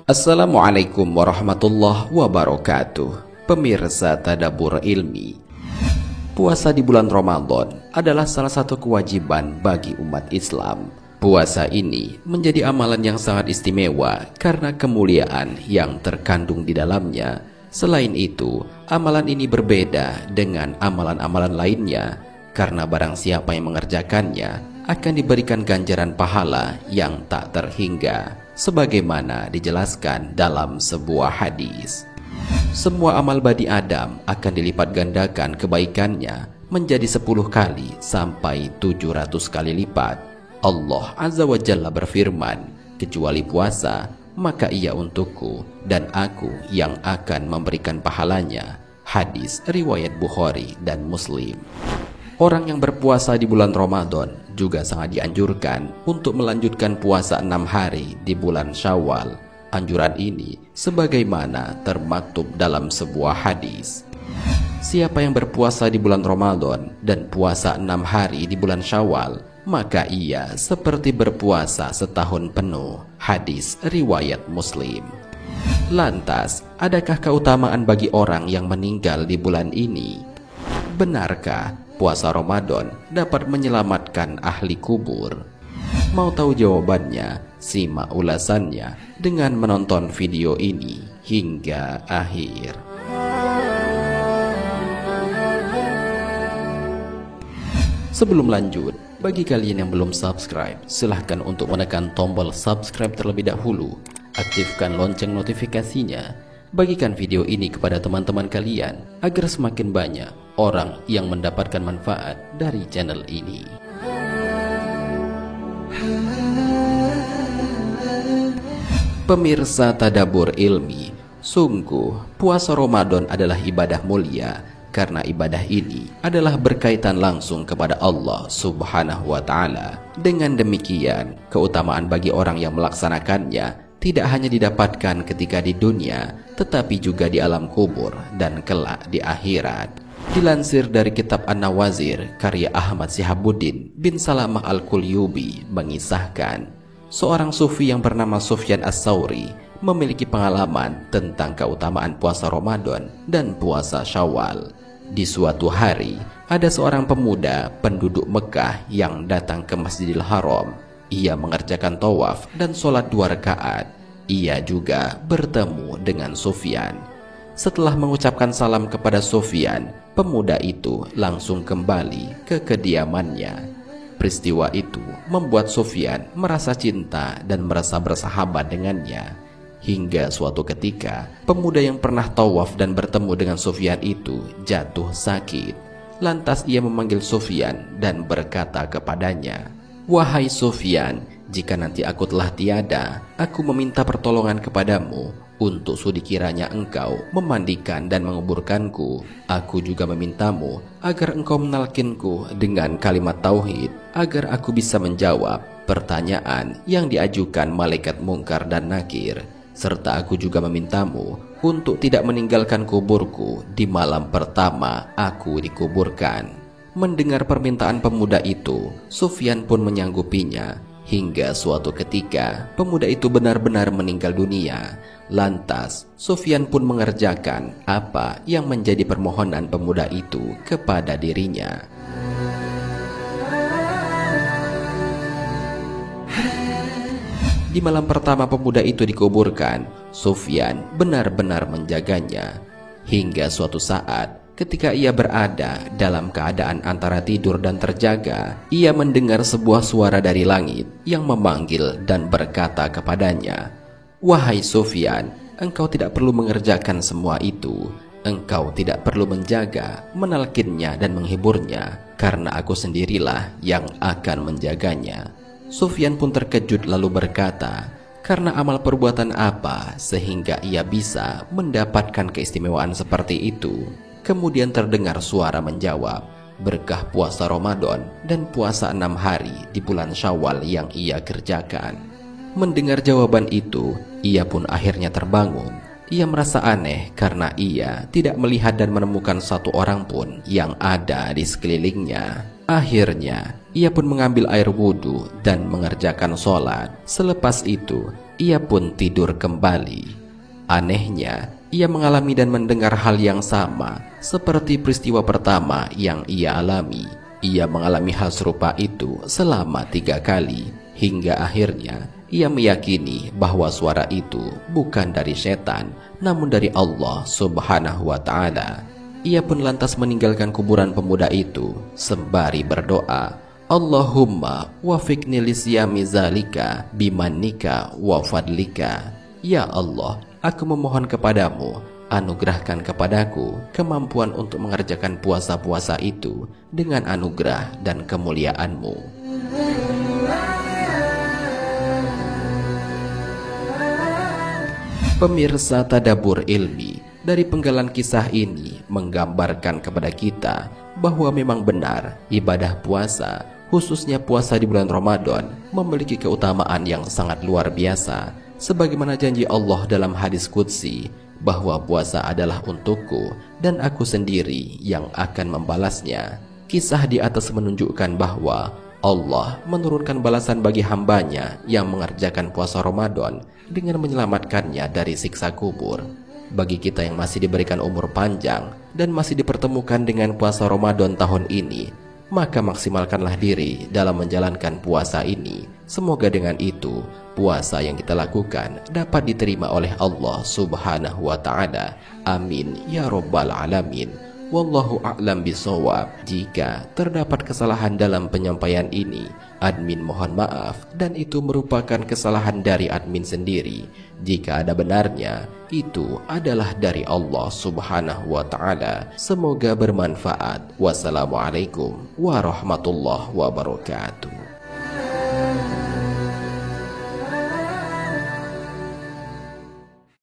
Assalamualaikum warahmatullahi wabarakatuh. Pemirsa Tadabbur Ilmi, puasa di bulan Ramadan adalah salah satu kewajiban bagi umat Islam. Puasa ini menjadi amalan yang sangat istimewa karena kemuliaan yang terkandung di dalamnya. Selain itu, amalan ini berbeda dengan amalan-amalan lainnya karena barang siapa yang mengerjakannya akan diberikan ganjaran pahala yang tak terhingga, sebagaimana dijelaskan dalam sebuah hadis. Semua amal bani Adam akan dilipat gandakan kebaikannya menjadi 10 kali sampai 700 kali lipat. Allah Azza wa Jalla berfirman, kecuali puasa, maka ia untukku dan aku yang akan memberikan pahalanya. Hadis riwayat Bukhari dan Muslim. Orang yang berpuasa di bulan Ramadan juga sangat dianjurkan untuk melanjutkan puasa 6 hari di bulan Syawal. Anjuran ini sebagaimana termaktub dalam sebuah hadis. Siapa yang berpuasa di bulan Ramadan dan puasa 6 hari di bulan Syawal, maka ia seperti berpuasa setahun penuh. Hadis riwayat Muslim. Lantas, adakah keutamaan bagi orang yang meninggal di bulan ini? Benarkah puasa Ramadan dapat menyelamatkan ahli kubur? Mau tahu jawabannya? Simak ulasannya dengan menonton video ini hingga akhir. Sebelum lanjut, bagi kalian yang belum subscribe, silahkan untuk menekan tombol subscribe terlebih dahulu. Aktifkan lonceng notifikasinya. Bagikan video ini kepada teman-teman kalian agar semakin banyak orang yang mendapatkan manfaat dari channel ini. Pemirsa Tadabbur Ilmi, sungguh puasa Ramadan adalah ibadah mulia karena ibadah ini adalah berkaitan langsung kepada Allah Subhanahu wa Ta'ala. Dengan demikian, keutamaan bagi orang yang melaksanakannya tidak hanya didapatkan ketika di dunia, tetapi juga di alam kubur dan kelak di akhirat. Dilansir dari kitab An-Nawazir karya Ahmad Syihabuddin bin Salamah Al-Qulyubi mengisahkan, seorang sufi yang bernama Sufyan As-Sauri memiliki pengalaman tentang keutamaan puasa Ramadan dan puasa Syawal. Di suatu hari, ada seorang pemuda penduduk Mekah yang datang ke Masjidil Haram. Ia mengerjakan tawaf dan sholat 2 rakaat. Ia juga bertemu dengan Sufyan. Setelah mengucapkan salam kepada Sufyan, pemuda itu langsung kembali ke kediamannya. Peristiwa itu membuat Sufyan merasa cinta dan merasa bersahabat dengannya. Hingga suatu ketika, pemuda yang pernah tawaf dan bertemu dengan Sufyan itu jatuh sakit. Lantas ia memanggil Sufyan dan berkata kepadanya, "Wahai Sufyan, jika nanti aku telah tiada, aku meminta pertolongan kepadamu untuk sudi kiranya engkau memandikan dan menguburkanku. Aku juga memintamu agar engkau menalkinku dengan kalimat tauhid, agar aku bisa menjawab pertanyaan yang diajukan malaikat mungkar dan nakir. Serta aku juga memintamu untuk tidak meninggalkan kuburku di malam pertama aku dikuburkan." Mendengar permintaan pemuda itu, Sufyan pun menyanggupinya. Hingga suatu ketika, pemuda itu benar-benar meninggal dunia. Lantas, Sufyan pun mengerjakan apa yang menjadi permohonan pemuda itu kepada dirinya. Di malam pertama pemuda itu dikuburkan, Sufyan benar-benar menjaganya. Hingga suatu saat, ketika ia berada dalam keadaan antara tidur dan terjaga, ia mendengar sebuah suara dari langit yang memanggil dan berkata kepadanya, "Wahai Sufyan, engkau tidak perlu mengerjakan semua itu. Engkau tidak perlu menjaga, menalkinnya dan menghiburnya, karena aku sendirilah yang akan menjaganya." Sufyan pun terkejut lalu berkata, "Karena amal perbuatan apa sehingga ia bisa mendapatkan keistimewaan seperti itu?" Kemudian terdengar suara menjawab, "Berkah puasa Ramadan dan puasa 6 hari di bulan Syawal yang ia kerjakan." Mendengar jawaban itu, ia pun akhirnya terbangun. Ia merasa aneh karena ia tidak melihat dan menemukan satu orang pun yang ada di sekelilingnya. Akhirnya, ia pun mengambil air wudhu dan mengerjakan sholat. Selepas itu, ia pun tidur kembali. Anehnya, ia mengalami dan mendengar hal yang sama seperti peristiwa pertama yang ia alami. Ia mengalami hal serupa itu selama 3 kali, hingga akhirnya ia meyakini bahwa suara itu bukan dari setan, namun dari Allah Subhanahu wa Ta'ala. Ia pun lantas meninggalkan kuburan pemuda itu sembari berdoa, Allahumma wafiqni lisyami zalika bimannika wa fadlika. Ya Allah, aku memohon kepadamu, anugerahkan kepadaku kemampuan untuk mengerjakan puasa-puasa itu dengan anugerah dan kemuliaan-Mu. Pemirsa Tadabbur Ilmi, dari penggalan kisah ini menggambarkan kepada kita bahwa memang benar ibadah puasa, khususnya puasa di bulan Ramadan, memiliki keutamaan yang sangat luar biasa. Sebagaimana janji Allah dalam hadis qudsi bahwa puasa adalah untukku dan aku sendiri yang akan membalasnya. Kisah di atas menunjukkan bahwa Allah menurunkan balasan bagi hambanya yang mengerjakan puasa Ramadan dengan menyelamatkannya dari siksa kubur. Bagi kita yang masih diberikan umur panjang dan masih dipertemukan dengan puasa Ramadan tahun ini, maka maksimalkanlah diri dalam menjalankan puasa ini. Semoga dengan itu puasa yang kita lakukan dapat diterima oleh Allah Subhanahu wa Ta'ala. Amin ya Rabbal Alamin. Wallahu a'lam bishawab. Jika terdapat kesalahan dalam penyampaian ini, admin mohon maaf, dan itu merupakan kesalahan dari admin sendiri. Jika ada benarnya, itu adalah dari Allah Subhanahu wa Ta'ala. Semoga bermanfaat. Wassalamualaikum warahmatullahi wabarakatuh.